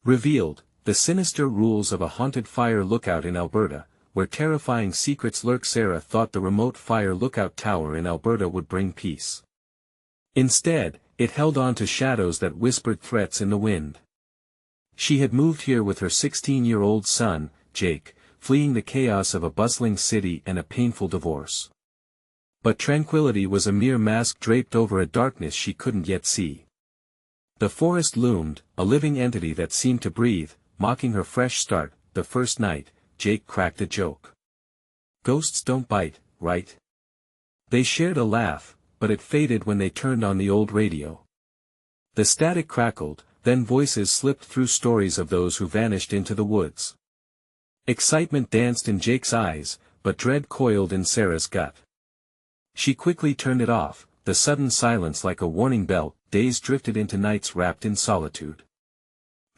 Revealed, the sinister rules of a haunted fire lookout in Alberta, where terrifying secrets lurk. Sarah thought the remote fire lookout tower in Alberta would bring peace. Instead, it held on to shadows that whispered threats in the wind. She had moved here with her 16-year-old son, Jake, fleeing the chaos of a bustling city and a painful divorce. But tranquility was a mere mask draped over a darkness she couldn't yet see. The forest loomed, a living entity that seemed to breathe, mocking her fresh start. The first night, Jake cracked a joke. "Ghosts don't bite, right?" They shared a laugh, but it faded when they turned on the old radio. The static crackled, then voices slipped through, stories of those who vanished into the woods. Excitement danced in Jake's eyes, but dread coiled in Sarah's gut. She quickly turned it off, the sudden silence like a warning bell. Days drifted into nights wrapped in solitude.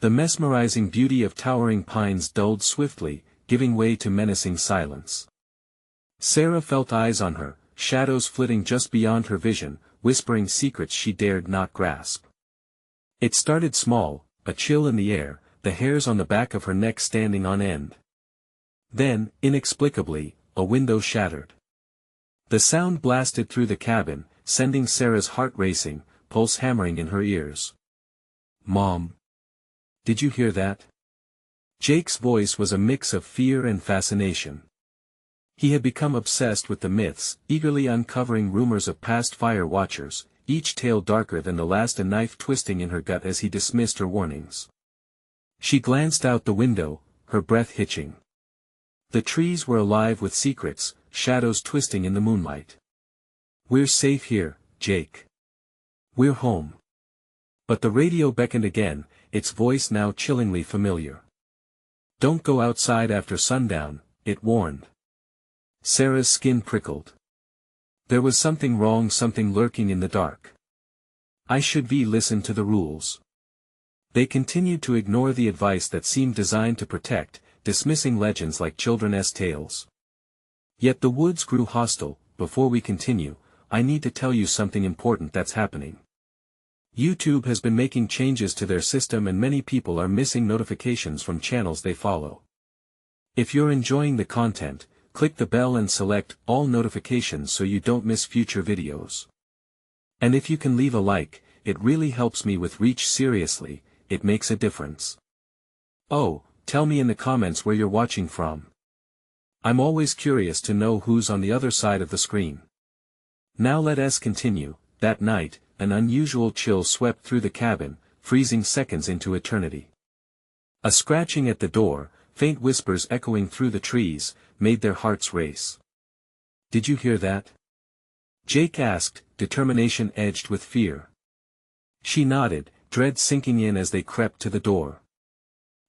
The mesmerizing beauty of towering pines dulled swiftly, giving way to menacing silence. Sarah felt eyes on her, shadows flitting just beyond her vision, whispering secrets she dared not grasp. It started small, a chill in the air, the hairs on the back of her neck standing on end. Then, inexplicably, a window shattered. The sound blasted through the cabin, sending Sarah's heart racing, pulse hammering in her ears. "Mom. Did you hear that?" Jake's voice was a mix of fear and fascination. He had become obsessed with the myths, eagerly uncovering rumors of past fire watchers, each tale darker than the last. A knife twisting in her gut as he dismissed her warnings. She glanced out the window, her breath hitching. The trees were alive with secrets, shadows twisting in the moonlight. "We're safe here, Jake. We're home." But the radio beckoned again, its voice now chillingly familiar. "Don't go outside after sundown," it warned. Sarah's skin prickled. There was something wrong, something lurking in the dark. "I should listen to the rules." They continued to ignore the advice that seemed designed to protect, dismissing legends like children's tales. Yet the woods grew hostile. "Before we continue, I need to tell you something important that's happening. YouTube has been making changes to their system and many people are missing notifications from channels they follow. If you're enjoying the content, click the bell and select all notifications so you don't miss future videos. And if you can leave a like, it really helps me with reach. Seriously, it makes a difference. Oh, tell me in the comments where you're watching from. I'm always curious to know who's on the other side of the screen. Now let us continue. That night, an unusual chill swept through the cabin, freezing seconds into eternity. A scratching at the door, faint whispers echoing through the trees, made their hearts race. "Did you hear that?" Jake asked, determination edged with fear. She nodded, dread sinking in as they crept to the door.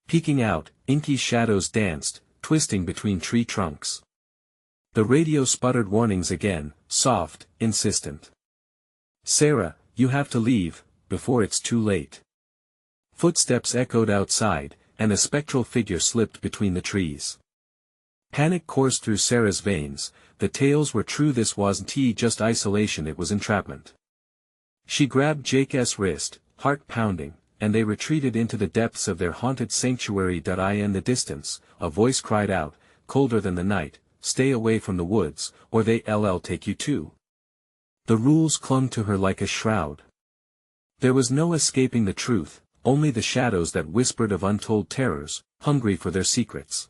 Peeking out, inky shadows danced, twisting between tree trunks. The radio sputtered warnings again, soft, insistent. "Sarah, you have to leave, before it's too late." Footsteps echoed outside, and a spectral figure slipped between the trees. Panic coursed through Sarah's veins. The tales were true. This wasn't just isolation, it was entrapment. She grabbed Jake's wrist, heart pounding, and they retreated into the depths of their haunted sanctuary. In the distance, a voice cried out, colder than the night, "Stay away from the woods, or they'll take you too." The rules clung to her like a shroud. There was no escaping the truth, only the shadows that whispered of untold terrors, hungry for their secrets.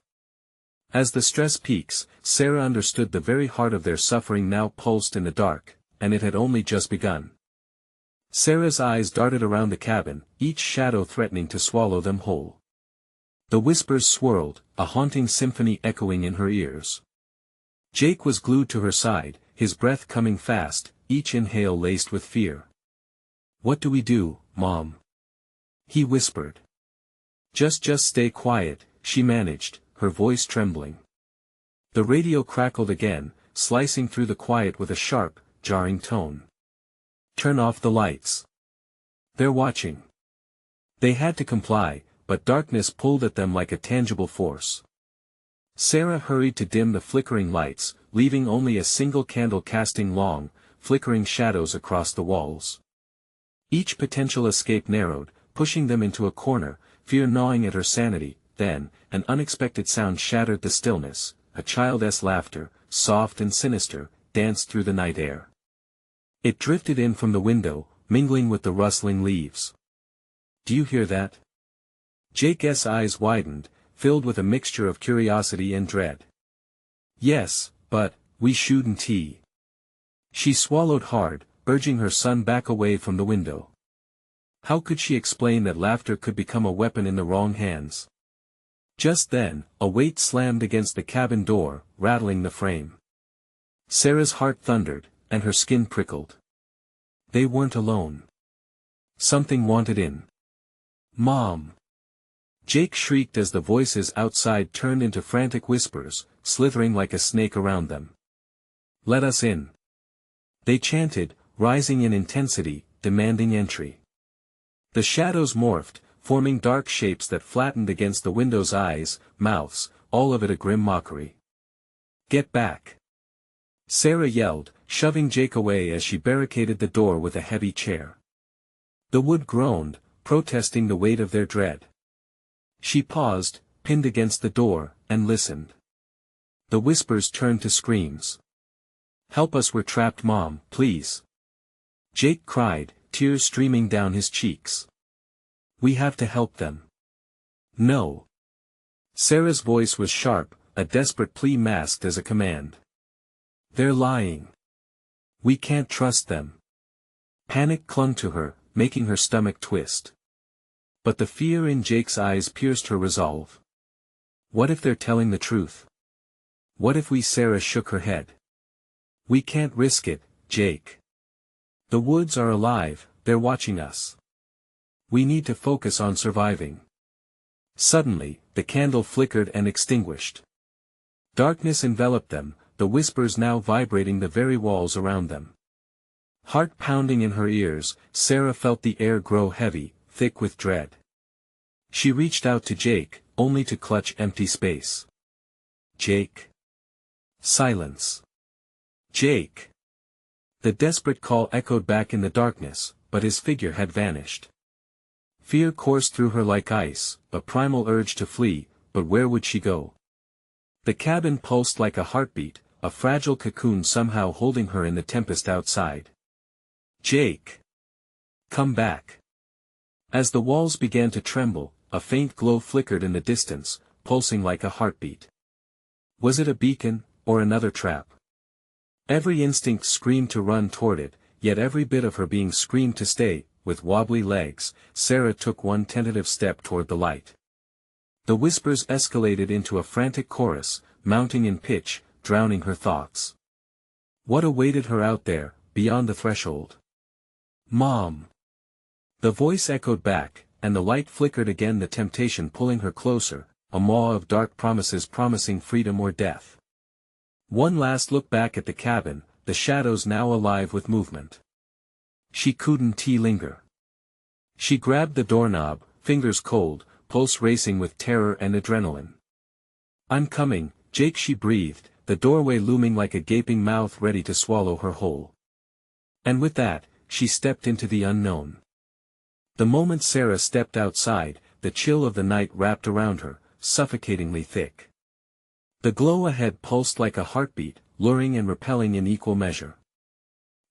As the stress peaks, Sarah understood the very heart of their suffering now pulsed in the dark, and it had only just begun. Sarah's eyes darted around the cabin, each shadow threatening to swallow them whole. The whispers swirled, a haunting symphony echoing in her ears. Jake was glued to her side, his breath coming fast, each inhale laced with fear. "What do we do, Mom?" he whispered. Just stay quiet," she managed, her voice trembling. The radio crackled again, slicing through the quiet with a sharp, jarring tone. "Turn off the lights. They're watching." They had to comply, but darkness pulled at them like a tangible force. Sarah hurried to dim the flickering lights, leaving only a single candle casting long, flickering shadows across the walls. Each potential escape narrowed, pushing them into a corner, fear gnawing at her sanity. Then, an unexpected sound shattered the stillness. A child's laughter, soft and sinister, danced through the night air. It drifted in from the window, mingling with the rustling leaves. "Do you hear that?" Jake's eyes widened, filled with a mixture of curiosity and dread. "Yes, but, we shouldn't." She swallowed hard, urging her son back away from the window. How could she explain that laughter could become a weapon in the wrong hands? Just then, a weight slammed against the cabin door, rattling the frame. Sarah's heart thundered, and her skin prickled. They weren't alone. Something wanted in. "Mom!" Jake shrieked as the voices outside turned into frantic whispers, slithering like a snake around them. "Let us in!" They chanted, rising in intensity, demanding entry. The shadows morphed, forming dark shapes that flattened against the window's eyes, mouths, all of it a grim mockery. "Get back!" Sarah yelled, shoving Jake away as she barricaded the door with a heavy chair. The wood groaned, protesting the weight of their dread. She paused, pinned against the door, and listened. The whispers turned to screams. "Help us, we're trapped, Mom, please!" Jake cried, tears streaming down his cheeks. "We have to help them." "No." Sarah's voice was sharp, a desperate plea masked as a command. "They're lying. We can't trust them." Panic clung to her, making her stomach twist. But the fear in Jake's eyes pierced her resolve. "What if they're telling the truth? What if we?" Sarah shook her head. "We can't risk it, Jake. The woods are alive, they're watching us. We need to focus on surviving." Suddenly, the candle flickered and extinguished. Darkness enveloped them, the whispers now vibrating the very walls around them. Heart pounding in her ears, Sarah felt the air grow heavy, thick with dread. She reached out to Jake, only to clutch empty space. "Jake." Silence. "Jake." The desperate call echoed back in the darkness, but his figure had vanished. Fear coursed through her like ice, a primal urge to flee, but where would she go? The cabin pulsed like a heartbeat, a fragile cocoon somehow holding her in the tempest outside. "Jake! Come back!" As the walls began to tremble, a faint glow flickered in the distance, pulsing like a heartbeat. Was it a beacon, or another trap? Every instinct screamed to run toward it, yet every bit of her being screamed to stay. With wobbly legs, Sarah took one tentative step toward the light. The whispers escalated into a frantic chorus, mounting in pitch, drowning her thoughts. What awaited her out there, beyond the threshold? "Mom!" The voice echoed back, and the light flickered again, the temptation pulling her closer, a maw of dark promises promising freedom or death. One last look back at the cabin, the shadows now alive with movement. She couldn't linger. She grabbed the doorknob, fingers cold, pulse racing with terror and adrenaline. "I'm coming, Jake," she breathed, the doorway looming like a gaping mouth ready to swallow her whole. And with that, she stepped into the unknown. The moment Sarah stepped outside, the chill of the night wrapped around her, suffocatingly thick. The glow ahead pulsed like a heartbeat, luring and repelling in equal measure.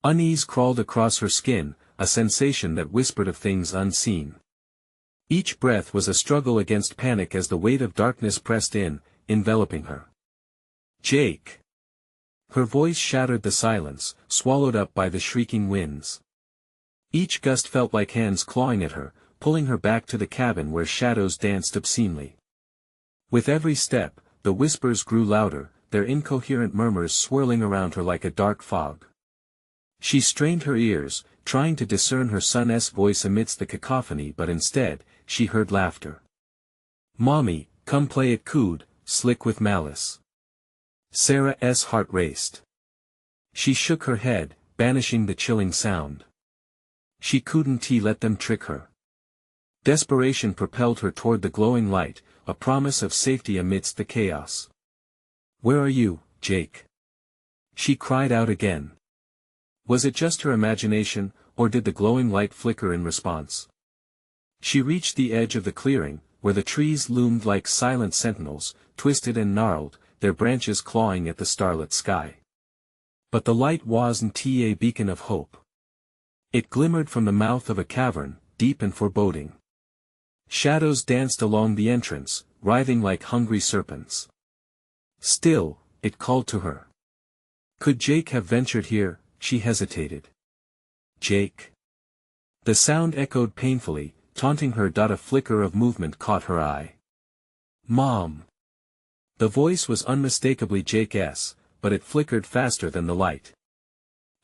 Unease crawled across her skin, a sensation that whispered of things unseen. Each breath was a struggle against panic as the weight of darkness pressed in, enveloping her. "Jake!" Her voice shattered the silence, swallowed up by the shrieking winds. Each gust felt like hands clawing at her, pulling her back to the cabin where shadows danced obscenely. With every step, the whispers grew louder, their incoherent murmurs swirling around her like a dark fog. She strained her ears, trying to discern her son's voice amidst the cacophony, but instead, she heard laughter. "Mommy, come play at cood, slick with malice." Sarah's heart raced. She shook her head, banishing the chilling sound. She couldn't let them trick her. Desperation propelled her toward the glowing light, a promise of safety amidst the chaos. "Where are you, Jake?" She cried out again. Was it just her imagination, or did the glowing light flicker in response? She reached the edge of the clearing, where the trees loomed like silent sentinels, twisted and gnarled, their branches clawing at the starlit sky. But the light wasn't a beacon of hope. It glimmered from the mouth of a cavern, deep and foreboding. Shadows danced along the entrance, writhing like hungry serpents. Still, it called to her. Could Jake have ventured here? She hesitated. Jake. The sound echoed painfully, taunting her. A flicker of movement caught her eye. Mom. The voice was unmistakably Jake's, but it flickered faster than the light.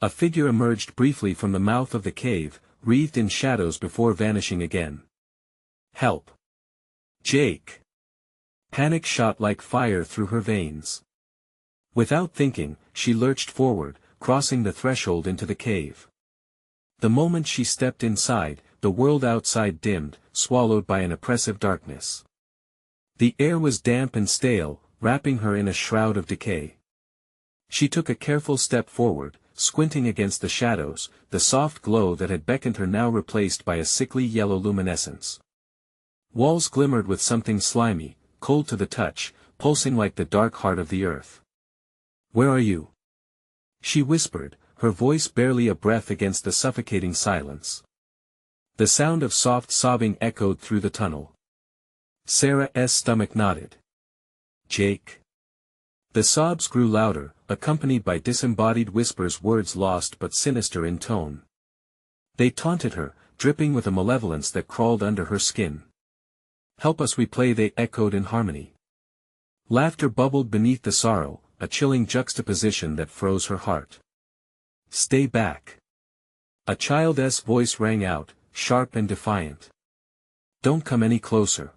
A figure emerged briefly from the mouth of the cave, wreathed in shadows before vanishing again. Help. Jake. Panic shot like fire through her veins. Without thinking, she lurched forward, crossing the threshold into the cave. The moment she stepped inside, the world outside dimmed, swallowed by an oppressive darkness. The air was damp and stale, wrapping her in a shroud of decay. She took a careful step forward, squinting against the shadows, the soft glow that had beckoned her now replaced by a sickly yellow luminescence. Walls glimmered with something slimy, cold to the touch, pulsing like the dark heart of the earth. Where are you? She whispered, her voice barely a breath against the suffocating silence. The sound of soft sobbing echoed through the tunnel. Sarah's stomach nodded. Jake. The sobs grew louder, accompanied by disembodied whispers, words lost but sinister in tone. They taunted her, dripping with a malevolence that crawled under her skin. Help us, we play, they echoed in harmony. Laughter bubbled beneath the sorrow, a chilling juxtaposition that froze her heart. Stay back. A child's voice rang out, sharp and defiant. Don't come any closer.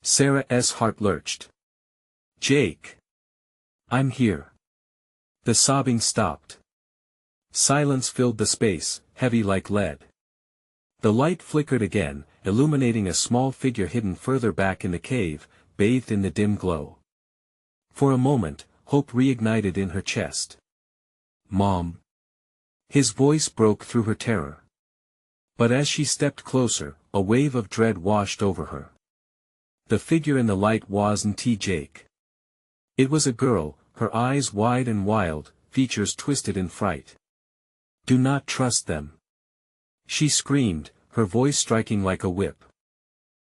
Sarah's heart lurched. Jake. I'm here. The sobbing stopped. Silence filled the space, heavy like lead. The light flickered again, illuminating a small figure hidden further back in the cave, bathed in the dim glow. For a moment, hope reignited in her chest. Mom. His voice broke through her terror. But as she stepped closer, a wave of dread washed over her. The figure in the light wasn't Jake. It was a girl, her eyes wide and wild, features twisted in fright. Do not trust them. She screamed, her voice striking like a whip.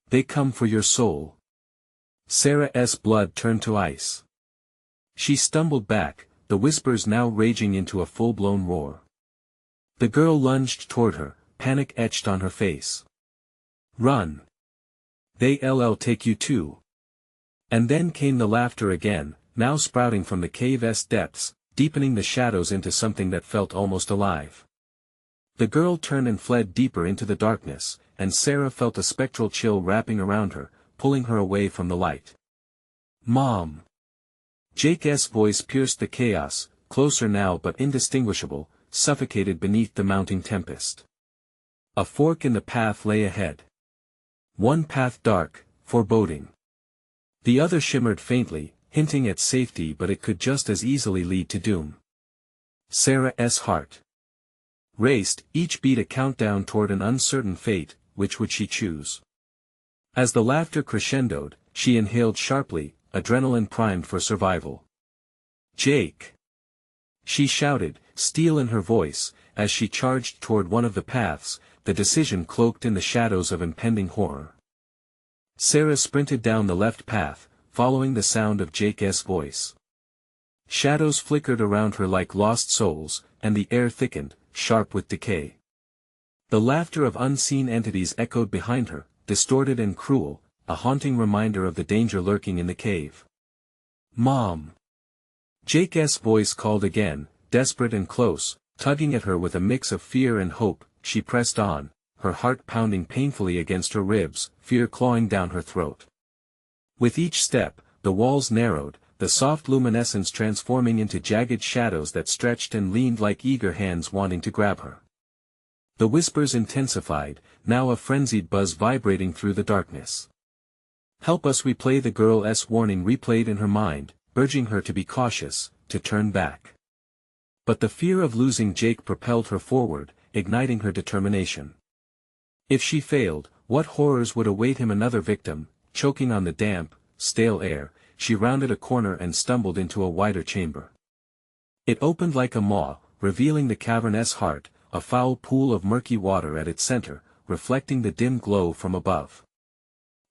They come for your soul. Sarah's blood turned to ice. She stumbled back, the whispers now raging into a full-blown roar. The girl lunged toward her, panic etched on her face. Run. They'll take you too. And then came the laughter again, now sprouting from the cave's depths, deepening the shadows into something that felt almost alive. The girl turned and fled deeper into the darkness, and Sarah felt a spectral chill wrapping around her, pulling her away from the light. Mom. Jake's voice pierced the chaos, closer now but indistinguishable, suffocated beneath the mounting tempest. A fork in the path lay ahead. One path dark, foreboding. The other shimmered faintly, hinting at safety, but it could just as easily lead to doom. Sarah's heart raced, each beat a countdown toward an uncertain fate. Which would she choose? As the laughter crescendoed, she inhaled sharply, adrenaline primed for survival. Jake! She shouted, steel in her voice, as she charged toward one of the paths, the decision cloaked in the shadows of impending horror. Sarah sprinted down the left path, following the sound of Jake's voice. Shadows flickered around her like lost souls, and the air thickened, sharp with decay. The laughter of unseen entities echoed behind her, distorted and cruel, a haunting reminder of the danger lurking in the cave. Mom! Jake's voice called again, desperate and close, tugging at her with a mix of fear and hope. She pressed on, her heart pounding painfully against her ribs, fear clawing down her throat. With each step, the walls narrowed, the soft luminescence transforming into jagged shadows that stretched and leaned like eager hands wanting to grab her. The whispers intensified, now a frenzied buzz vibrating through the darkness. Help us, we play, the girl's warning replayed in her mind, urging her to be cautious, to turn back. But the fear of losing Jake propelled her forward, igniting her determination. If she failed, what horrors would await him? Another victim, choking on the damp, stale air, she rounded a corner and stumbled into a wider chamber. It opened like a maw, revealing the cavernous heart, a foul pool of murky water at its center, reflecting the dim glow from above.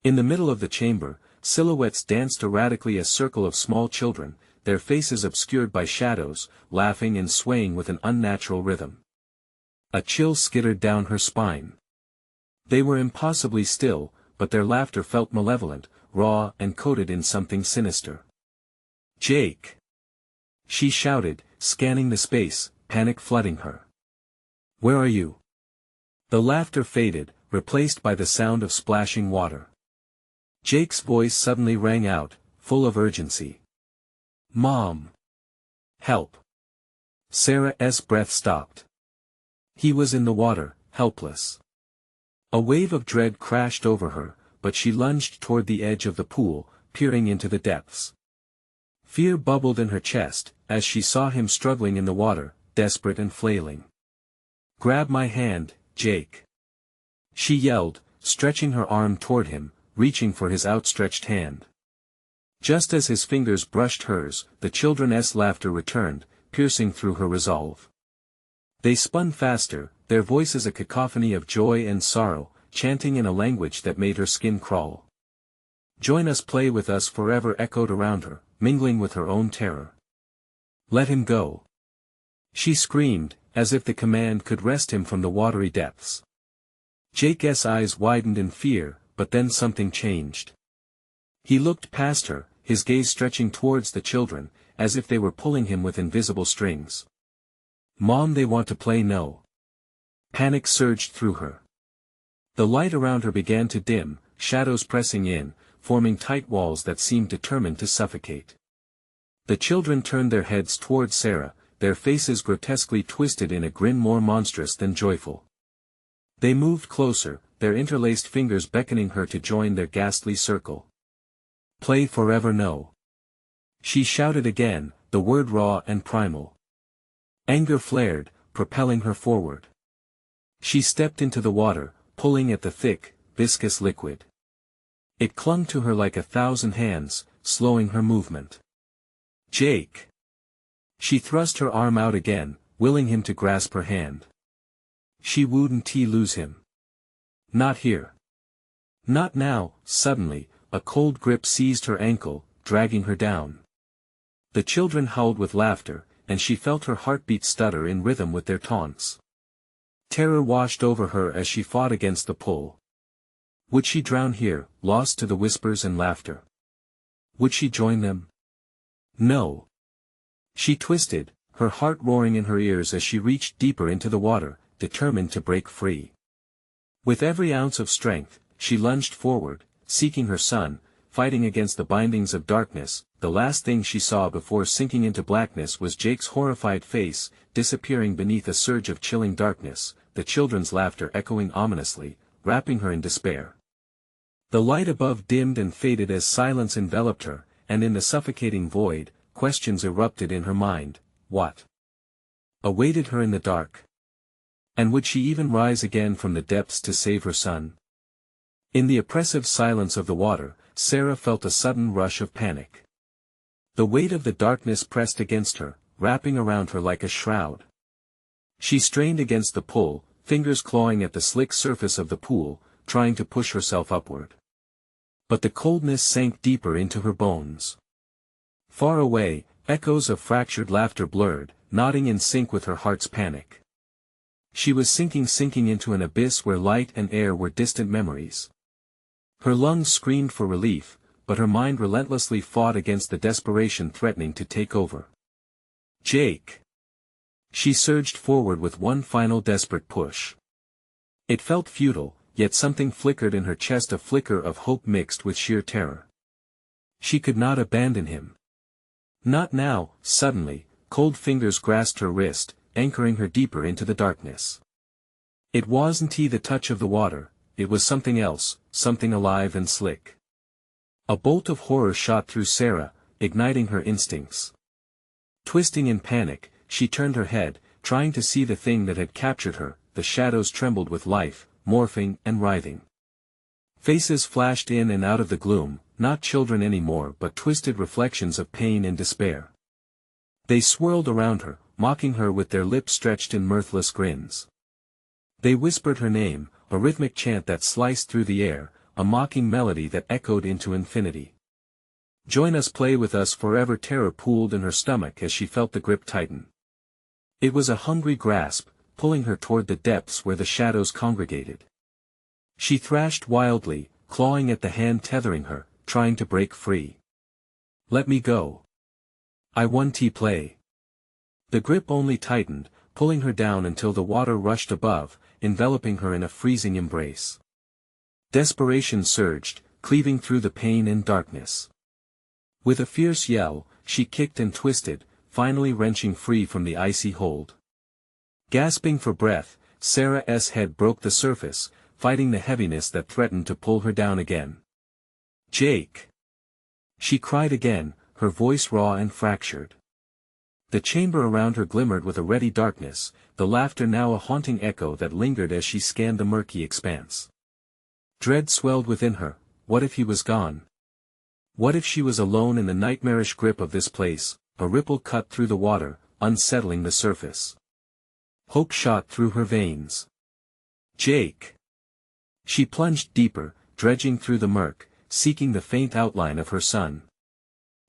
In the middle of the chamber, silhouettes danced erratically, a circle of small children, their faces obscured by shadows, laughing and swaying with an unnatural rhythm. A chill skittered down her spine. They were impossibly still, but their laughter felt malevolent, raw and coated in something sinister. "Jake!" she shouted, scanning the space, panic flooding her. "Where are you?" The laughter faded, replaced by the sound of splashing water. Jake's voice suddenly rang out, full of urgency. "Mom! Help!" Sarah's breath stopped. He was in the water, helpless. A wave of dread crashed over her, but she lunged toward the edge of the pool, peering into the depths. Fear bubbled in her chest, as she saw him struggling in the water, desperate and flailing. "Grab my hand, Jake!" she yelled, stretching her arm toward him, reaching for his outstretched hand. Just as his fingers brushed hers, the children's laughter returned, piercing through her resolve. They spun faster, their voices a cacophony of joy and sorrow, chanting in a language that made her skin crawl. "Join us, play with us forever," echoed around her, mingling with her own terror. "Let him go!" she screamed, as if the command could wrest him from the watery depths. Jake's eyes widened in fear, but then something changed. He looked past her, his gaze stretching towards the children, as if they were pulling him with invisible strings. "Mom, they want to play." "No." Panic surged through her. The light around her began to dim, shadows pressing in, forming tight walls that seemed determined to suffocate. The children turned their heads toward Sarah, their faces grotesquely twisted in a grin more monstrous than joyful. They moved closer, their interlaced fingers beckoning her to join their ghastly circle. "Play forever." "No." She shouted again, the word raw and primal. Anger flared, propelling her forward. She stepped into the water, pulling at the thick, viscous liquid. It clung to her like 1,000 hands, slowing her movement. "Jake!" She thrust her arm out again, willing him to grasp her hand. She wouldn't lose him. Not here. Not now. Suddenly, a cold grip seized her ankle, dragging her down. The children howled with laughter, and she felt her heartbeat stutter in rhythm with their taunts. Terror washed over her as she fought against the pull. Would she drown here, lost to the whispers and laughter? Would she join them? No. She twisted, her heart roaring in her ears as she reached deeper into the water, determined to break free. With every ounce of strength, she lunged forward, seeking her son, fighting against the bindings of darkness. The last thing she saw before sinking into blackness was Jake's horrified face, disappearing beneath a surge of chilling darkness, the children's laughter echoing ominously, wrapping her in despair. The light above dimmed and faded as silence enveloped her, and in the suffocating void, questions erupted in her mind. What awaited her in the dark? And would she even rise again from the depths to save her son? In the oppressive silence of the water, Sarah felt a sudden rush of panic. The weight of the darkness pressed against her, wrapping around her like a shroud. She strained against the pull, fingers clawing at the slick surface of the pool, trying to push herself upward. But the coldness sank deeper into her bones. Far away, echoes of fractured laughter blurred, nodding in sync with her heart's panic. She was sinking into an abyss where light and air were distant memories. Her lungs screamed for relief, but her mind relentlessly fought against the desperation threatening to take over. Jake! She surged forward with one final desperate push. It felt futile, yet something flickered in her chest, a flicker of hope mixed with sheer terror. She could not abandon him. Not now. Suddenly, cold fingers grasped her wrist, anchoring her deeper into the darkness. It wasn't the touch of the water, it was something else, something alive and slick. A bolt of horror shot through Sarah, igniting her instincts. Twisting in panic, she turned her head, trying to see the thing that had captured her. The shadows trembled with life, morphing and writhing. Faces flashed in and out of the gloom, not children anymore but twisted reflections of pain and despair. They swirled around her, mocking her with their lips stretched in mirthless grins. They whispered her name, a rhythmic chant that sliced through the air, a mocking melody that echoed into infinity. Join us, play with us forever. Terror pooled in her stomach as she felt the grip tighten. It was a hungry grasp, pulling her toward the depths where the shadows congregated. She thrashed wildly, clawing at the hand tethering her, trying to break free. Let me go. I want to play. The grip only tightened, pulling her down until the water rushed above, enveloping her in a freezing embrace. Desperation surged, cleaving through the pain and darkness. With a fierce yell, she kicked and twisted, finally wrenching free from the icy hold. Gasping for breath, Sarah's head broke the surface, fighting the heaviness that threatened to pull her down again. Jake! She cried again, her voice raw and fractured. The chamber around her glimmered with a ready darkness, the laughter now a haunting echo that lingered as she scanned the murky expanse. Dread swelled within her. What if he was gone? What if she was alone in the nightmarish grip of this place? A ripple cut through the water, unsettling the surface. Hope shot through her veins. Jake! She plunged deeper, dredging through the murk, seeking the faint outline of her son.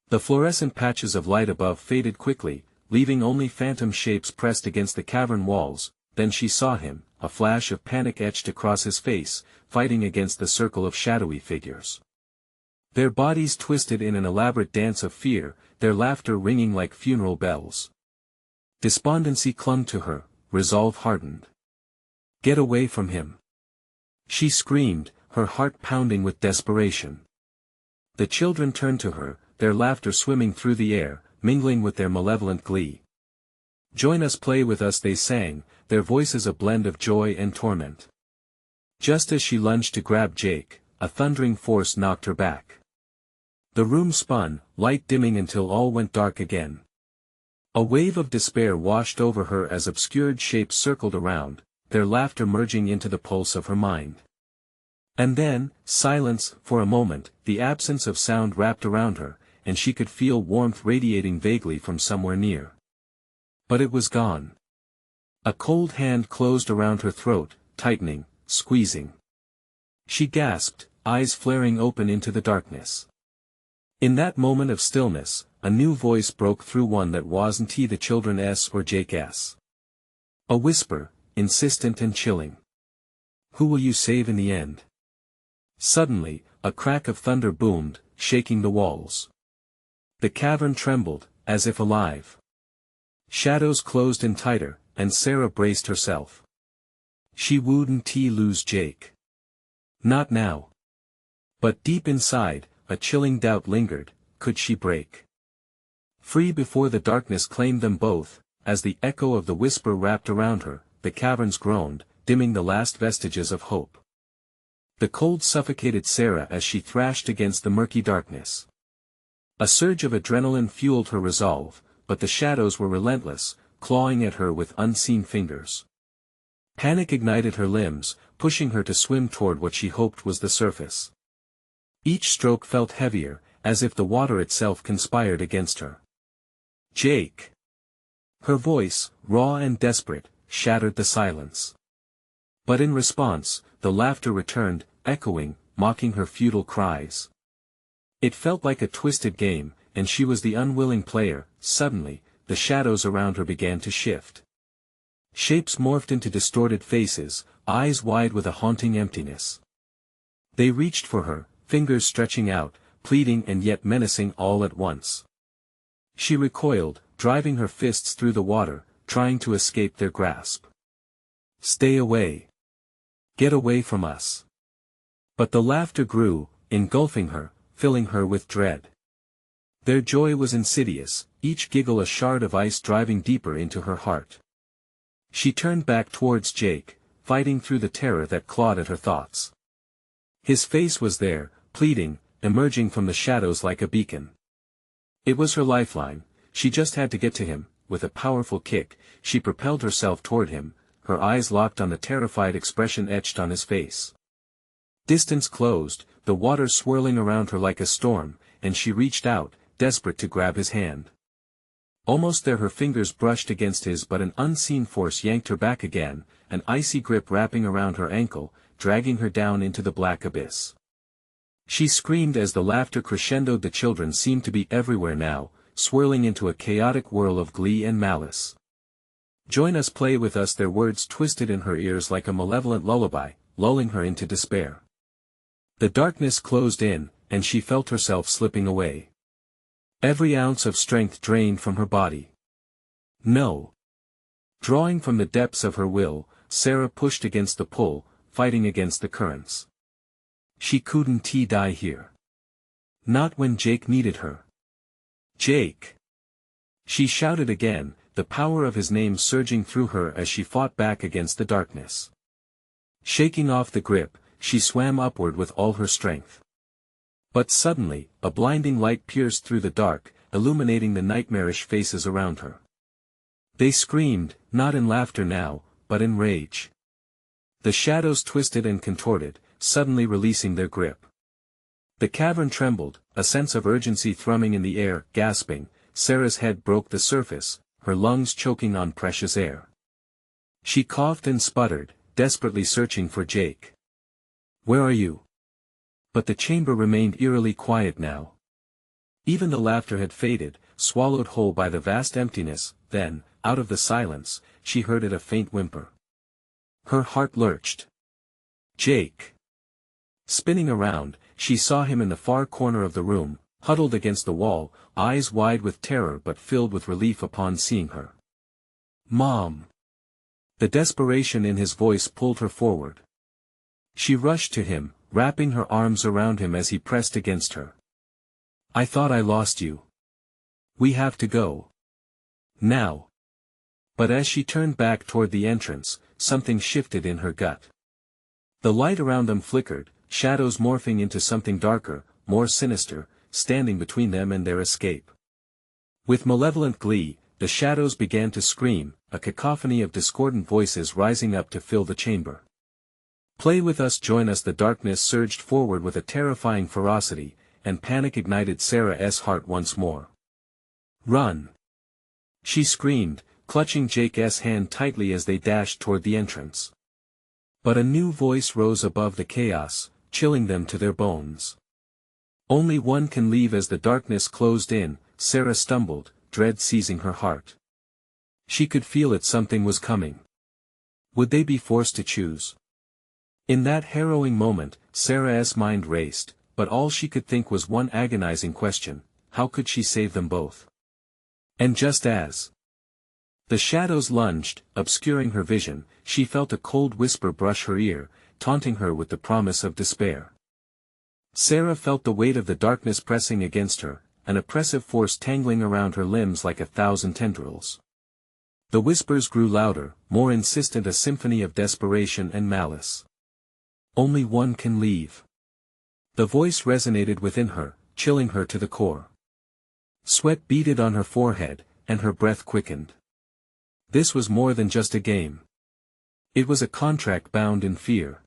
The fluorescent patches of light above faded quickly, leaving only phantom shapes pressed against the cavern walls. Then she saw him, a flash of panic etched across his face, fighting against the circle of shadowy figures. Their bodies twisted in an elaborate dance of fear, their laughter ringing like funeral bells. Despondency clung to her, resolve hardened. Get away from him! She screamed, her heart pounding with desperation. The children turned to her, their laughter swimming through the air, mingling with their malevolent glee. Join us, play with us, they sang, their voices a blend of joy and torment. Just as she lunged to grab Jake, a thundering force knocked her back. The room spun, light dimming until all went dark again. A wave of despair washed over her as obscured shapes circled around, their laughter merging into the pulse of her mind. And then, silence. For a moment, the absence of sound wrapped around her, and she could feel warmth radiating vaguely from somewhere near. But it was gone. A cold hand closed around her throat, tightening, squeezing. She gasped, eyes flaring open into the darkness. In that moment of stillness, a new voice broke through, one that wasn't the children's or Jake's. A whisper, insistent and chilling. Who will you save in the end? Suddenly, a crack of thunder boomed, shaking the walls. The cavern trembled, as if alive. Shadows closed in tighter, and Sarah braced herself. She wouldn't lose Jake. Not now. But deep inside, a chilling doubt lingered, could she break free before the darkness claimed them both? As the echo of the whisper wrapped around her, the caverns groaned, dimming the last vestiges of hope. The cold suffocated Sarah as she thrashed against the murky darkness. A surge of adrenaline fueled her resolve, but the shadows were relentless, clawing at her with unseen fingers. Panic ignited her limbs, pushing her to swim toward what she hoped was the surface. Each stroke felt heavier, as if the water itself conspired against her. Jake! Her voice, raw and desperate, shattered the silence. But in response, the laughter returned, echoing, mocking her futile cries. It felt like a twisted game, and she was the unwilling player. Suddenly, the shadows around her began to shift. Shapes morphed into distorted faces, eyes wide with a haunting emptiness. They reached for her, fingers stretching out, pleading and yet menacing all at once. She recoiled, driving her fists through the water, trying to escape their grasp. Stay away. Get away from us. But the laughter grew, engulfing her, filling her with dread. Their joy was insidious, each giggle a shard of ice driving deeper into her heart. She turned back towards Jake, fighting through the terror that clawed at her thoughts. His face was there, pleading, emerging from the shadows like a beacon. It was her lifeline, she just had to get to him. With a powerful kick, she propelled herself toward him, her eyes locked on the terrified expression etched on his face. Distance closed, the water swirling around her like a storm, and she reached out, desperate to grab his hand. Almost there her fingers brushed against his, but an unseen force yanked her back again, an icy grip wrapping around her ankle, dragging her down into the black abyss. She screamed as the laughter crescendoed. The children seemed to be everywhere now, swirling into a chaotic whirl of glee and malice. "Join us, play with us," their words twisted in her ears like a malevolent lullaby, lulling her into despair. The darkness closed in, and she felt herself slipping away. Every ounce of strength drained from her body. No. Drawing from the depths of her will, Sarah pushed against the pull, fighting against the currents. She couldn't die here. Not when Jake needed her. Jake! She shouted again, the power of his name surging through her as she fought back against the darkness. Shaking off the grip, she swam upward with all her strength. But suddenly, a blinding light pierced through the dark, illuminating the nightmarish faces around her. They screamed, not in laughter now, but in rage. The shadows twisted and contorted, suddenly releasing their grip. The cavern trembled, a sense of urgency thrumming in the air. Gasping, Sarah's head broke the surface, her lungs choking on precious air. She coughed and sputtered, desperately searching for Jake. "Where are you?" But the chamber remained eerily quiet now. Even the laughter had faded, swallowed whole by the vast emptiness. Then, out of the silence, she heard a faint whimper. Her heart lurched. Jake! Spinning around, she saw him in the far corner of the room, huddled against the wall, eyes wide with terror but filled with relief upon seeing her. "Mom!" The desperation in his voice pulled her forward. She rushed to him, wrapping her arms around him as he pressed against her. "I thought I lost you. We have to go. Now." But as she turned back toward the entrance, something shifted in her gut. The light around them flickered, shadows morphing into something darker, more sinister, standing between them and their escape. With malevolent glee, the shadows began to scream, a cacophony of discordant voices rising up to fill the chamber. "Play with us, join us." The darkness surged forward with a terrifying ferocity, and panic ignited Sarah's heart once more. "Run!" she screamed, clutching Jake's hand tightly as they dashed toward the entrance. But a new voice rose above the chaos, chilling them to their bones. "Only one can leave." As the darkness closed in, Sarah stumbled, dread seizing her heart. She could feel it, something was coming. Would they be forced to choose? In that harrowing moment, Sarah's mind raced, but all she could think was one agonizing question: how could she save them both? And just as the shadows lunged, obscuring her vision, she felt a cold whisper brush her ear, taunting her with the promise of despair. Sarah felt the weight of the darkness pressing against her, an oppressive force tangling around her limbs like 1,000 tendrils. The whispers grew louder, more insistent, a symphony of desperation and malice. "Only one can leave." The voice resonated within her, chilling her to the core. Sweat beaded on her forehead, and her breath quickened. This was more than just a game. It was a contract bound in fear.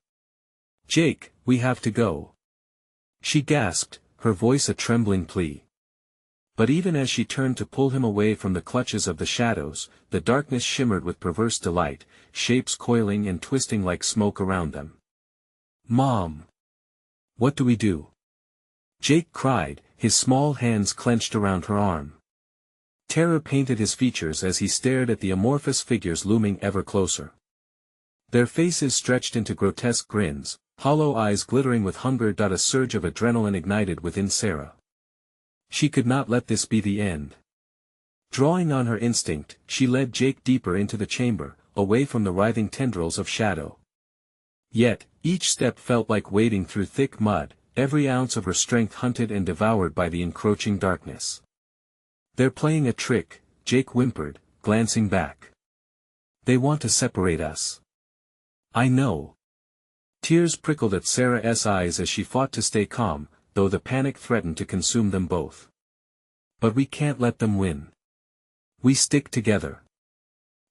"Jake, we have to go," she gasped, her voice a trembling plea. But even as she turned to pull him away from the clutches of the shadows, the darkness shimmered with perverse delight, shapes coiling and twisting like smoke around them. "Mom! What do we do?" Jake cried, his small hands clenched around her arm. Terror painted his features as he stared at the amorphous figures looming ever closer. Their faces stretched into grotesque grins, hollow eyes glittering with hunger. A surge of adrenaline ignited within Sarah. She could not let this be the end. Drawing on her instinct, she led Jake deeper into the chamber, away from the writhing tendrils of shadow. Yet, each step felt like wading through thick mud, every ounce of her strength hunted and devoured by the encroaching darkness. "They're playing a trick," Jake whimpered, glancing back. "They want to separate us." "I know." Tears prickled at Sarah's eyes as she fought to stay calm, though the panic threatened to consume them both. "But we can't let them win. We stick together.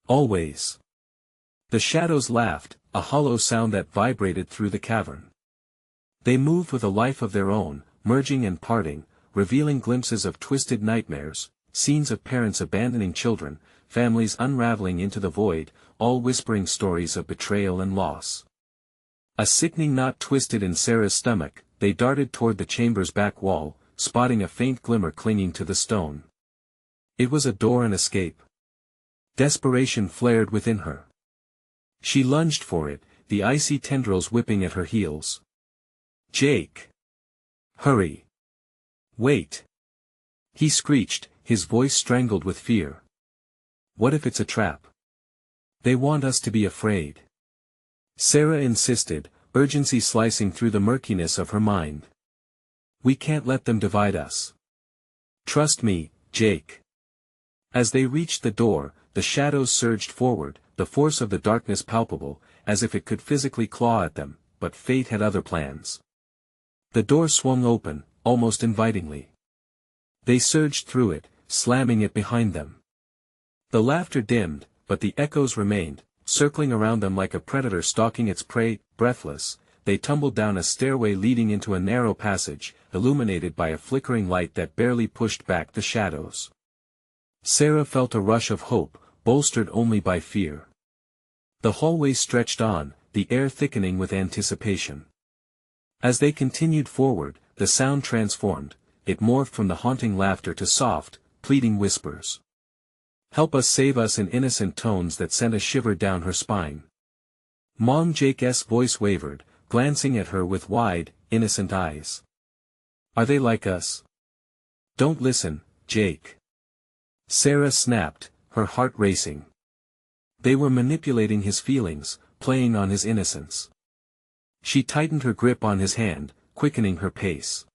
Always." The shadows laughed, a hollow sound that vibrated through the cavern. They moved with a life of their own, merging and parting, revealing glimpses of twisted nightmares, scenes of parents abandoning children, families unraveling into the void, all whispering stories of betrayal and loss. A sickening knot twisted in Sarah's stomach. They darted toward the chamber's back wall, spotting a faint glimmer clinging to the stone. It was a door and escape. Desperation flared within her. She lunged for it, the icy tendrils whipping at her heels. "Jake! Hurry! Wait!" he screeched, his voice strangled with fear. "What if it's a trap? They want us to be afraid." Sarah insisted, urgency slicing through the murkiness of her mind. "We can't let them divide us. Trust me, Jake." As they reached the door, the shadows surged forward, the force of the darkness palpable, as if it could physically claw at them, but fate had other plans. The door swung open, almost invitingly. They surged through it, slamming it behind them. The laughter dimmed, but the echoes remained, circling around them like a predator stalking its prey. Breathless, they tumbled down a stairway leading into a narrow passage, illuminated by a flickering light that barely pushed back the shadows. Sarah felt a rush of hope, bolstered only by fear. The hallway stretched on, the air thickening with anticipation. As they continued forward, the sound transformed. It morphed from the haunting laughter to soft, pleading whispers. "Help us, save us," in innocent tones that sent a shiver down her spine. Mom Jake's voice wavered, glancing at her with wide, innocent eyes. "Are they like us?" "Don't listen, Jake." Sarah snapped, her heart racing. They were manipulating his feelings, playing on his innocence. She tightened her grip on his hand, quickening her pace.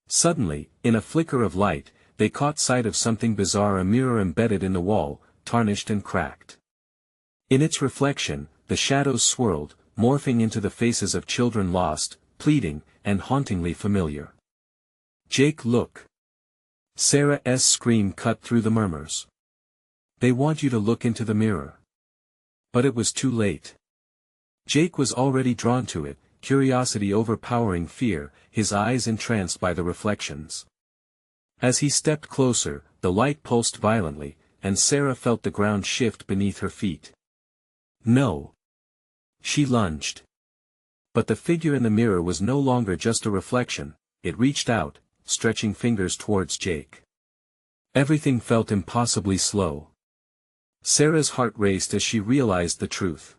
Suddenly, in a flicker of light, they caught sight of something bizarre, a mirror embedded in the wall, tarnished and cracked. In its reflection, the shadows swirled, morphing into the faces of children lost, pleading, and hauntingly familiar. "Jake, look!" Sarah's scream cut through the murmurs. "They want you to look into the mirror." But it was too late. Jake was already drawn to it, curiosity overpowering fear, his eyes entranced by the reflections. As he stepped closer, the light pulsed violently, and Sarah felt the ground shift beneath her feet. "No!" She lunged. But the figure in the mirror was no longer just a reflection, it reached out, stretching fingers towards Jake. Everything felt impossibly slow. Sarah's heart raced as she realized the truth.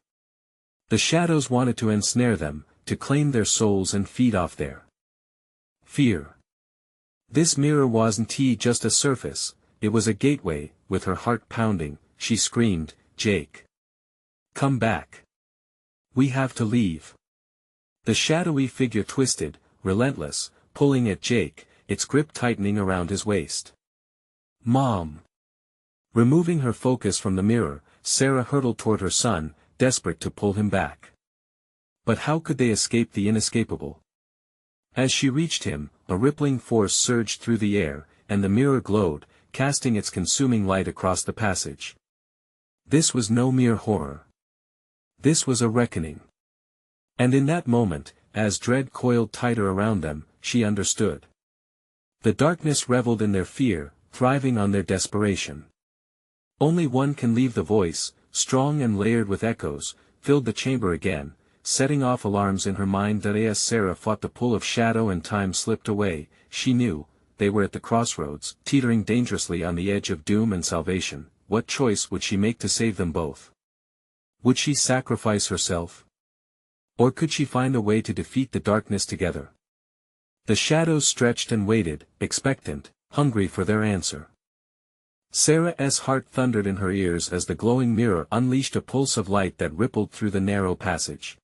The shadows wanted to ensnare them, to claim their souls and feed off their fear. This mirror wasn't just a surface, it was a gateway. With her heart pounding, she screamed, "Jake! Come back! We have to leave!" The shadowy figure twisted, relentless, pulling at Jake, its grip tightening around his waist. "Mom!" Removing her focus from the mirror, Sarah hurtled toward her son, desperate to pull him back. But how could they escape the inescapable? As she reached him, a rippling force surged through the air, and the mirror glowed, casting its consuming light across the passage. This was no mere horror. This was a reckoning. And in that moment, as dread coiled tighter around them, she understood. The darkness reveled in their fear, thriving on their desperation. Only one can leave. The voice, strong and layered with echoes, filled the chamber again, setting off alarms in her mind. That as Sarah fought the pull of shadow and time slipped away, she knew, they were at the crossroads, teetering dangerously on the edge of doom and salvation. What choice would she make to save them both? Would she sacrifice herself? Or could she find a way to defeat the darkness together? The shadows stretched and waited, expectant, hungry for their answer. Sarah's heart thundered in her ears as the glowing mirror unleashed a pulse of light that rippled through the narrow passage.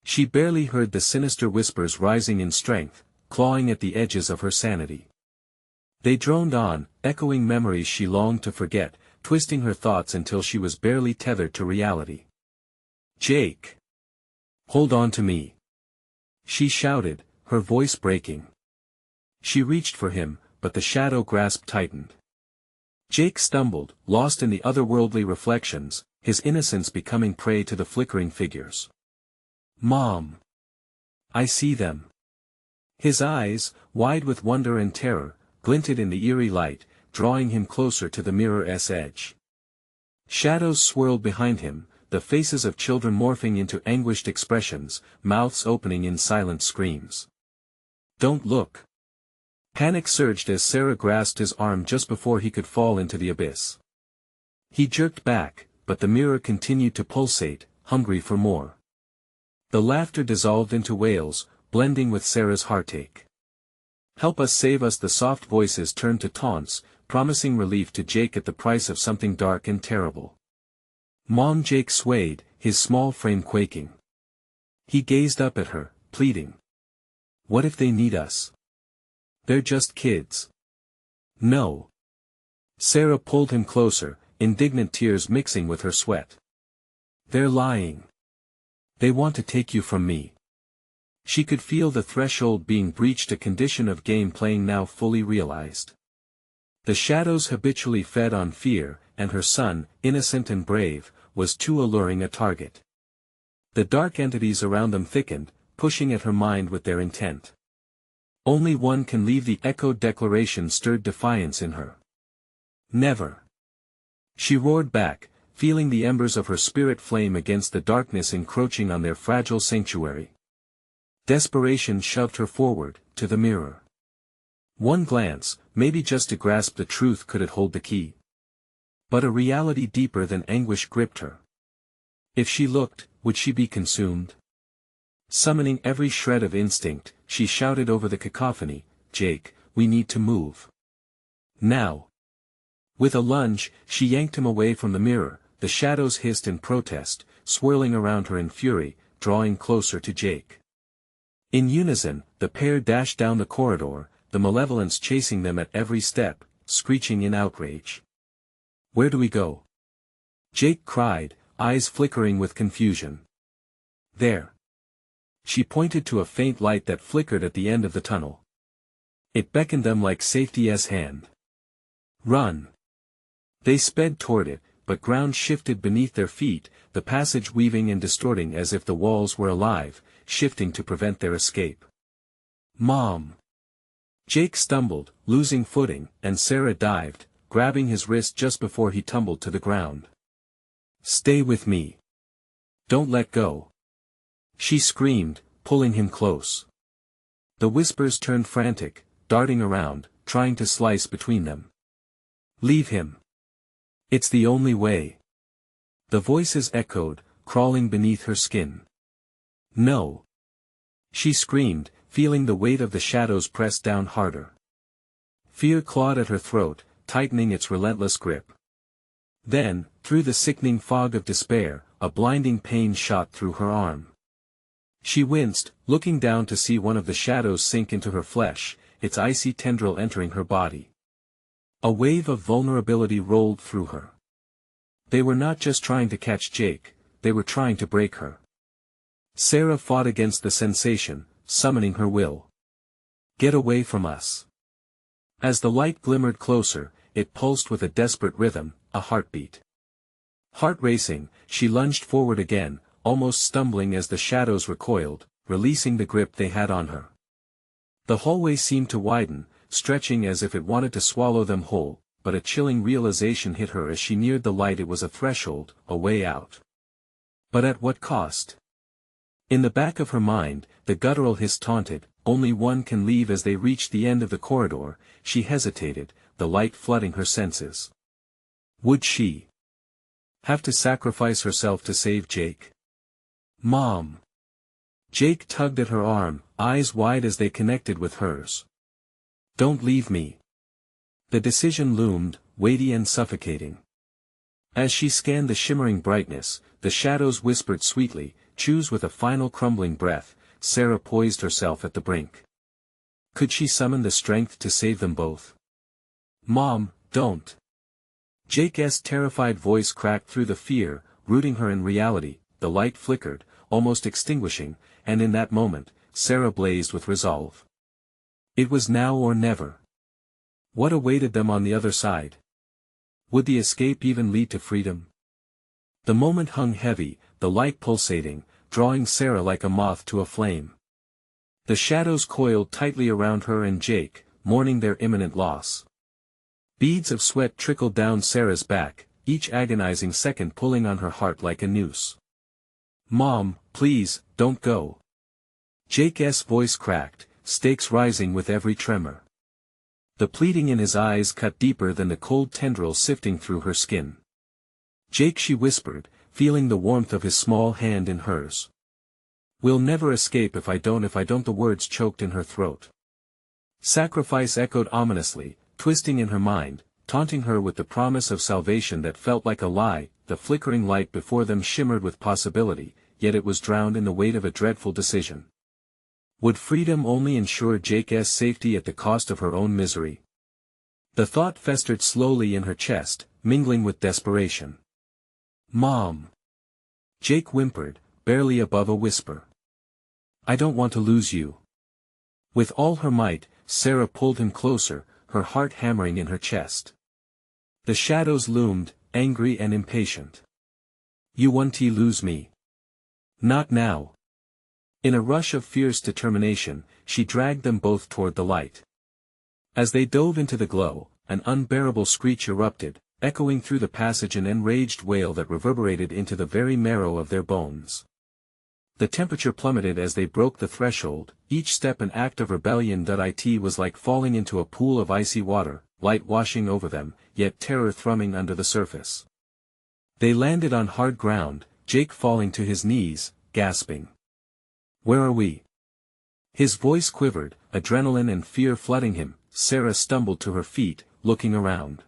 She barely heard the sinister whispers rising in strength, clawing at the edges of her sanity. They droned on, echoing memories she longed to forget, twisting her thoughts until she was barely tethered to reality. "Jake! Hold on to me!" she shouted, her voice breaking. She reached for him, but the shadow grasp tightened. Jake stumbled, lost in the otherworldly reflections, his innocence becoming prey to the flickering figures. "Mom! I see them!" His eyes, wide with wonder and terror, glinted in the eerie light, drawing him closer to the mirror's edge. Shadows swirled behind him, the faces of children morphing into anguished expressions, mouths opening in silent screams. "Don't look." Panic surged as Sarah grasped his arm just before he could fall into the abyss. He jerked back, but the mirror continued to pulsate, hungry for more. The laughter dissolved into wails, blending with Sarah's heartache. "Help us, save us," the soft voices turned to taunts, promising relief to Jake at the price of something dark and terrible. "Mom," Jake swayed, his small frame quaking. He gazed up at her, pleading. "What if they need us? They're just kids." "No." Sarah pulled him closer, indignant tears mixing with her sweat. "They're lying. They want to take you from me." She could feel the threshold being breached, a condition of game playing now fully realized. The shadows habitually fed on fear, and her son, innocent and brave, was too alluring a target. The dark entities around them thickened, pushing at her mind with their intent. "Only one can leave," the echoed declaration stirred defiance in her. "Never." She roared back, feeling the embers of her spirit flame against the darkness encroaching on their fragile sanctuary. Desperation shoved her forward, to the mirror. One glance, maybe just to grasp the truth, could it hold the key. But a reality deeper than anguish gripped her. If she looked, would she be consumed? Summoning every shred of instinct, she shouted over the cacophony, "Jake, we need to move. Now." With a lunge, she yanked him away from the mirror. The shadows hissed in protest, swirling around her in fury, drawing closer to Jake. In unison, the pair dashed down the corridor, the malevolence chasing them at every step, screeching in outrage. "Where do we go?" Jake cried, eyes flickering with confusion. "There." She pointed to a faint light that flickered at the end of the tunnel. It beckoned them like safety's hand. "Run." They sped toward it, but ground shifted beneath their feet, the passage weaving and distorting as if the walls were alive, shifting to prevent their escape. "Mom!" Jake stumbled, losing footing, and Sarah dived, grabbing his wrist just before he tumbled to the ground. "Stay with me. Don't let go." She screamed, pulling him close. The whispers turned frantic, darting around, trying to slice between them. "Leave him. It's the only way." The voices echoed, crawling beneath her skin. "No." She screamed, feeling the weight of the shadows press down harder. Fear clawed at her throat, tightening its relentless grip. Then, through the sickening fog of despair, a blinding pain shot through her arm. She winced, looking down to see one of the shadows sink into her flesh, its icy tendril entering her body. A wave of vulnerability rolled through her. They were not just trying to catch Jake, they were trying to break her. Sarah fought against the sensation, summoning her will. "Get away from us." As the light glimmered closer, it pulsed with a desperate rhythm, a heartbeat. Heart racing, she lunged forward again, almost stumbling as the shadows recoiled, releasing the grip they had on her. The hallway seemed to widen, stretching as if it wanted to swallow them whole, but a chilling realization hit her as she neared the light. It was a threshold, a way out. But at what cost? In the back of her mind, the guttural hiss taunted, "Only one can leave." As they reached the end of the corridor, she hesitated, the light flooding her senses. Would she have to sacrifice herself to save Jake? "Mom!" Jake tugged at her arm, eyes wide as they connected with hers. "Don't leave me." The decision loomed, weighty and suffocating. As she scanned the shimmering brightness, the shadows whispered sweetly, "Choose." With a final crumbling breath, Sarah poised herself at the brink. Could she summon the strength to save them both? "Mom, don't." Jake's terrified voice cracked through the fear, rooting her in reality. The light flickered, almost extinguishing, and in that moment, Sarah blazed with resolve. It was now or never. What awaited them on the other side? Would the escape even lead to freedom? The moment hung heavy, the light pulsating, drawing Sarah like a moth to a flame. The shadows coiled tightly around her and Jake, mourning their imminent loss. Beads of sweat trickled down Sarah's back, each agonizing second pulling on her heart like a noose. "Mom, please, don't go." Jake's voice cracked, stakes rising with every tremor. The pleading in his eyes cut deeper than the cold tendrils sifting through her skin. "Jake," she whispered, feeling the warmth of his small hand in hers. "We'll never escape if I don't." The words choked in her throat. Sacrifice echoed ominously, twisting in her mind, taunting her with the promise of salvation that felt like a lie. The flickering light before them shimmered with possibility, yet it was drowned in the weight of a dreadful decision. Would freedom only ensure Jake's safety at the cost of her own misery? The thought festered slowly in her chest, mingling with desperation. "Mom!" Jake whimpered, barely above a whisper. "I don't want to lose you." With all her might, Sarah pulled him closer, her heart hammering in her chest. The shadows loomed, angry and impatient. "You won't lose me. Not now." In a rush of fierce determination, she dragged them both toward the light. As they dove into the glow, an unbearable screech erupted, echoing through the passage an enraged wail that reverberated into the very marrow of their bones. The temperature plummeted as they broke the threshold, each step an act of rebellion. It was like falling into a pool of icy water, light washing over them, yet terror thrumming under the surface. They landed on hard ground, Jake falling to his knees, gasping. "Where are we?" His voice quivered, adrenaline and fear flooding him. Sarah stumbled to her feet, looking around.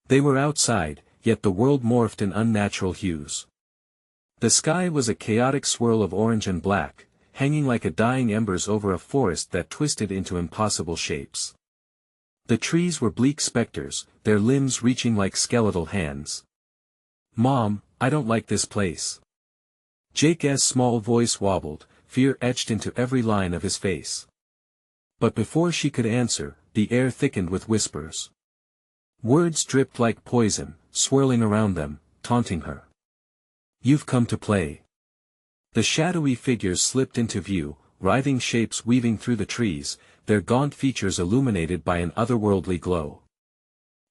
They were outside, yet the world morphed in unnatural hues. The sky was a chaotic swirl of orange and black, hanging like a dying embers over a forest that twisted into impossible shapes. The trees were bleak specters, their limbs reaching like skeletal hands. "Mom, I don't like this place." Jake's small voice wobbled, fear etched into every line of his face. But before she could answer, the air thickened with whispers. Words dripped like poison, swirling around them, taunting her. "You've come to play." The shadowy figures slipped into view, writhing shapes weaving through the trees, their gaunt features illuminated by an otherworldly glow.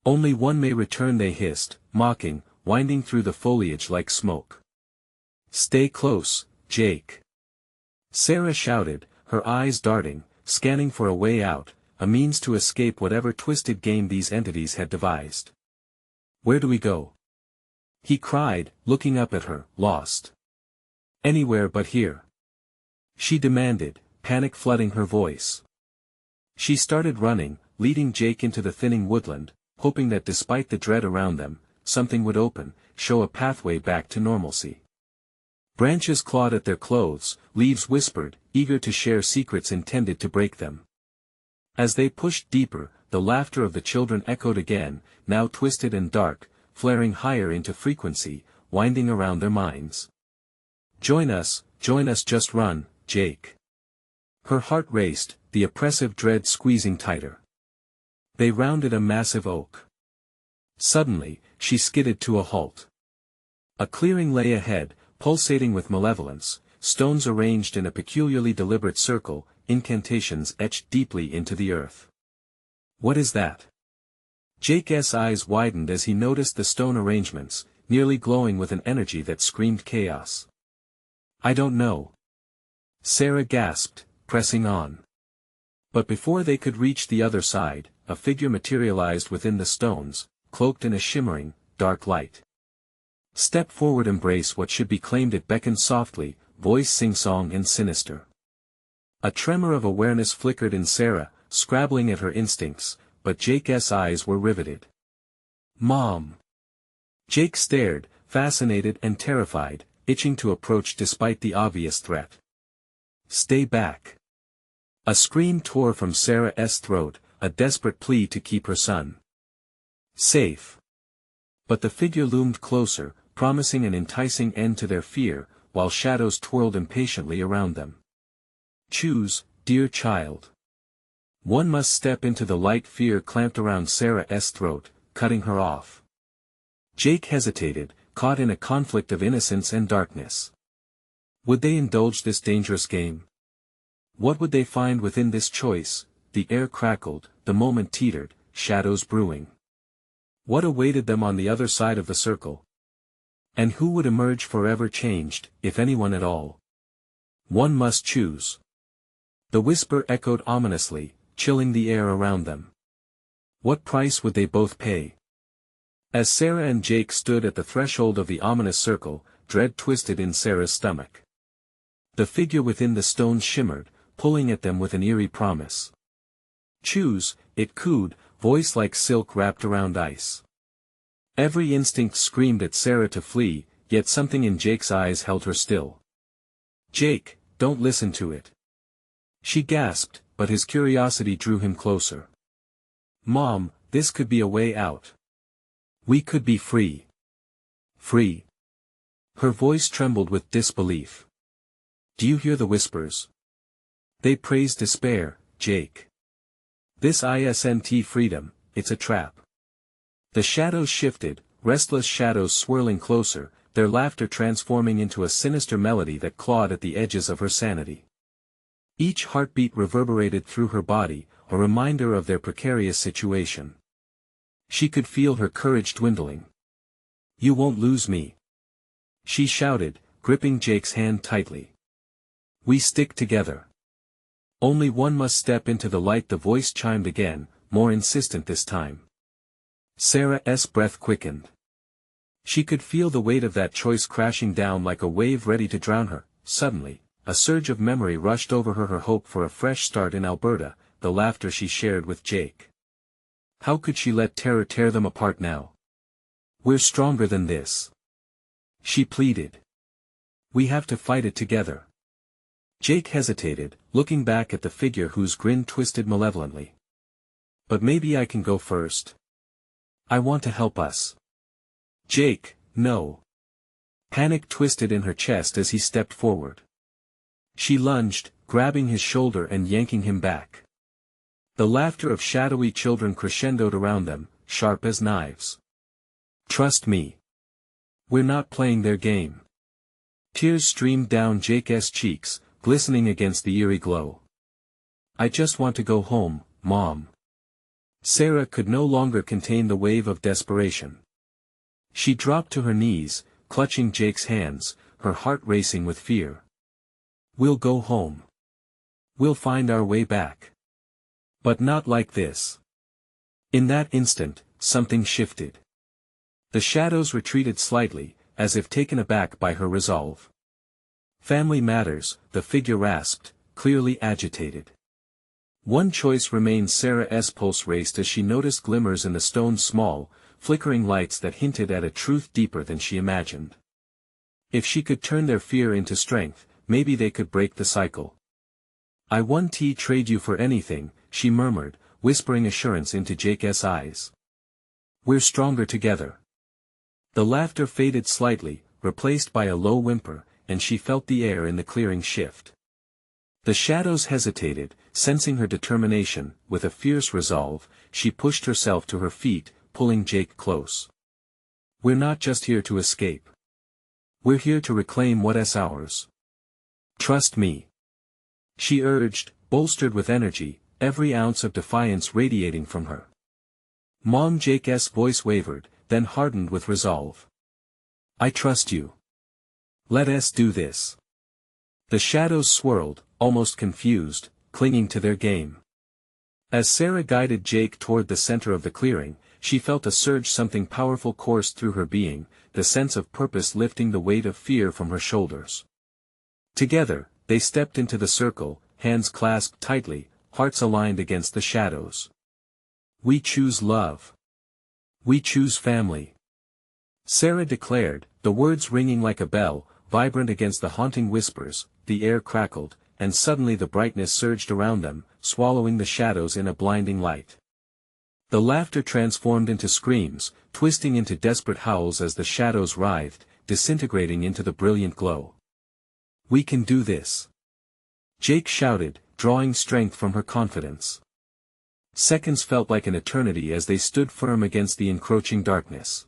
"Only one may return," they hissed, mocking, winding through the foliage like smoke. "Stay close, Jake." Sarah shouted, her eyes darting, scanning for a way out, a means to escape whatever twisted game these entities had devised. "Where do we go?" he cried, looking up at her, lost. "Anywhere but here," she demanded, panic flooding her voice. She started running, leading Jake into the thinning woodland, hoping that despite the dread around them, something would open, show a pathway back to normalcy. Branches clawed at their clothes, leaves whispered, eager to share secrets intended to break them. As they pushed deeper, the laughter of the children echoed again, now twisted and dark, flaring higher into frequency, winding around their minds. Join us, just run, Jake." Her heart raced, the oppressive dread squeezing tighter. They rounded a massive oak. Suddenly, she skidded to a halt. A clearing lay ahead, pulsating with malevolence, stones arranged in a peculiarly deliberate circle, incantations etched deeply into the earth. "What is that?" Jake's eyes widened as he noticed the stone arrangements, nearly glowing with an energy that screamed chaos. "I don't know." Sarah gasped, pressing on. But before they could reach the other side, a figure materialized within the stones, cloaked in a shimmering, dark light. "Step forward, embrace what should be claimed." It beckoned softly, voice sing-song and sinister. A tremor of awareness flickered in Sarah, scrabbling at her instincts, but Jake's eyes were riveted. "Mom!" Jake stared, fascinated and terrified, itching to approach despite the obvious threat. "Stay back." A scream tore from Sarah's throat, a desperate plea to keep her son safe. But the figure loomed closer, promising an enticing end to their fear, while shadows twirled impatiently around them. "Choose, dear child." One must step into the light. Fear clamped around Sarah's throat, cutting her off. Jake hesitated, caught in a conflict of innocence and darkness. Would they indulge this dangerous game? What would they find within this choice? The air crackled, the moment teetered, shadows brewing. What awaited them on the other side of the circle? And who would emerge forever changed, if anyone at all? One must choose. The whisper echoed ominously, chilling the air around them. What price would they both pay? As Sarah and Jake stood at the threshold of the ominous circle, dread twisted in Sarah's stomach. The figure within the stone shimmered, pulling at them with an eerie promise. Choose, it cooed, voice like silk wrapped around ice. Every instinct screamed at Sarah to flee, yet something in Jake's eyes held her still. Jake, don't listen to it. She gasped, but his curiosity drew him closer. Mom, this could be a way out. We could be free. Free. Her voice trembled with disbelief. Do you hear the whispers? They praise despair, Jake. This isn't freedom, it's a trap. The shadows shifted, restless shadows swirling closer, their laughter transforming into a sinister melody that clawed at the edges of her sanity. Each heartbeat reverberated through her body, a reminder of their precarious situation. She could feel her courage dwindling. You won't lose me. She shouted, gripping Jake's hand tightly. We stick together. Only one must step into the light. The voice chimed again, more insistent this time. Sarah's breath quickened. She could feel the weight of that choice crashing down like a wave ready to drown her. Suddenly, a surge of memory rushed over her, her hope for a fresh start in Alberta, the laughter she shared with Jake. How could she let terror tear them apart now? We're stronger than this. She pleaded. We have to fight it together. Jake hesitated, looking back at the figure whose grin twisted malevolently. But maybe I can go first. I want to help us. Jake, no. Panic twisted in her chest as he stepped forward. She lunged, grabbing his shoulder and yanking him back. The laughter of shadowy children crescendoed around them, sharp as knives. Trust me. We're not playing their game. Tears streamed down Jake's cheeks, glistening against the eerie glow. I just want to go home, Mom. Sarah could no longer contain the wave of desperation. She dropped to her knees, clutching Jake's hands, her heart racing with fear. We'll go home. We'll find our way back. But not like this. In that instant, something shifted. The shadows retreated slightly, as if taken aback by her resolve. Family matters, the figure rasped, clearly agitated. One choice remained. Sarah's pulse raced as she noticed glimmers in the stone's small, flickering lights that hinted at a truth deeper than she imagined. If she could turn their fear into strength, maybe they could break the cycle. I won't trade you for anything, she murmured, whispering assurance into Jake's eyes. We're stronger together. The laughter faded slightly, replaced by a low whimper, and she felt the air in the clearing shift. The shadows hesitated, sensing her determination. With a fierce resolve, she pushed herself to her feet, pulling Jake close. We're not just here to escape. We're here to reclaim what's ours. Trust me. She urged, bolstered with energy, every ounce of defiance radiating from her. Mom. Jake's voice wavered, then hardened with resolve. I trust you. Let us do this. The shadows swirled, almost confused, clinging to their game. As Sarah guided Jake toward the center of the clearing, she felt a surge. Something powerful coursed through her being, the sense of purpose lifting the weight of fear from her shoulders. Together, they stepped into the circle, hands clasped tightly, hearts aligned against the shadows. We choose love. We choose family. Sarah declared, the words ringing like a bell, vibrant against the haunting whispers. The air crackled, and suddenly the brightness surged around them, swallowing the shadows in a blinding light. The laughter transformed into screams, twisting into desperate howls as the shadows writhed, disintegrating into the brilliant glow. We can do this. Jake shouted, drawing strength from her confidence. Seconds felt like an eternity as they stood firm against the encroaching darkness.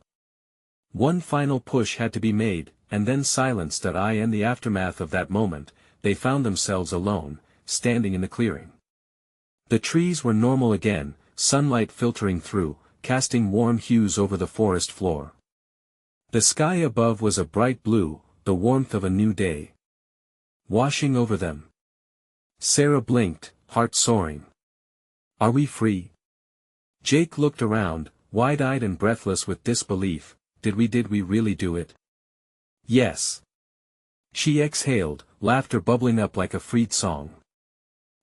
One final push had to be made, and then silence. In the aftermath of that moment, they found themselves alone, standing in the clearing. The trees were normal again, sunlight filtering through, casting warm hues over the forest floor. The sky above was a bright blue, the warmth of a new day washing over them. Sarah blinked, heart soaring. Are we free? Jake looked around, wide-eyed and breathless with disbelief. Did we really do it? Yes. She exhaled, laughter bubbling up like a freed song.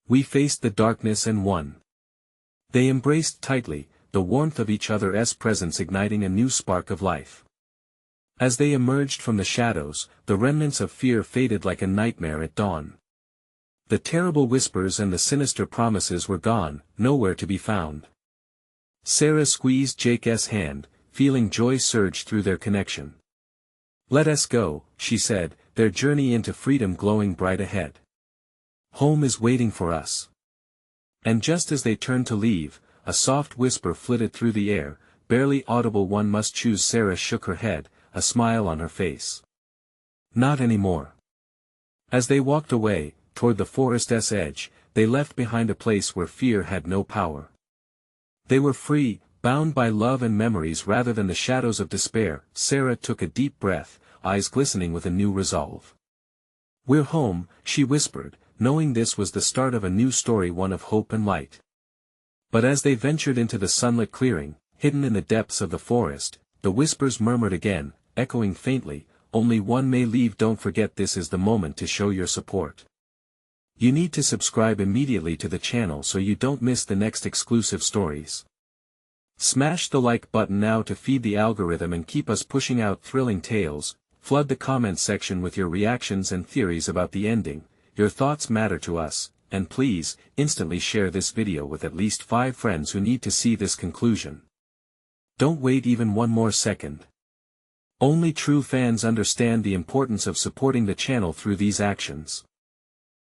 We faced the darkness and won. They embraced tightly, the warmth of each other's presence igniting a new spark of life. As they emerged from the shadows, the remnants of fear faded like a nightmare at dawn. The terrible whispers and the sinister promises were gone, nowhere to be found. Sarah squeezed Jake's hand, feeling joy surge through their connection. Let us go, she said, their journey into freedom glowing bright ahead. Home is waiting for us. And just as they turned to leave, a soft whisper flitted through the air, barely audible. One must choose. Sarah shook her head, a smile on her face. Not anymore. As they walked away, toward the forest's edge, they left behind a place where fear had no power. They were free, bound by love and memories rather than the shadows of despair. Sarah took a deep breath, eyes glistening with a new resolve. We're home, she whispered, knowing this was the start of a new story, one of hope and light. But as they ventured into the sunlit clearing, hidden in the depths of the forest, the whispers murmured again, echoing faintly, only one may leave. Don't forget, this is the moment to show your support. You need to subscribe immediately to the channel so you don't miss the next exclusive stories. Smash the like button now to feed the algorithm and keep us pushing out thrilling tales. Flood the comments section with your reactions and theories about the ending. Your thoughts matter to us, and please, instantly share this video with at least 5 friends who need to see this conclusion. Don't wait even one more second. Only true fans understand the importance of supporting the channel through these actions.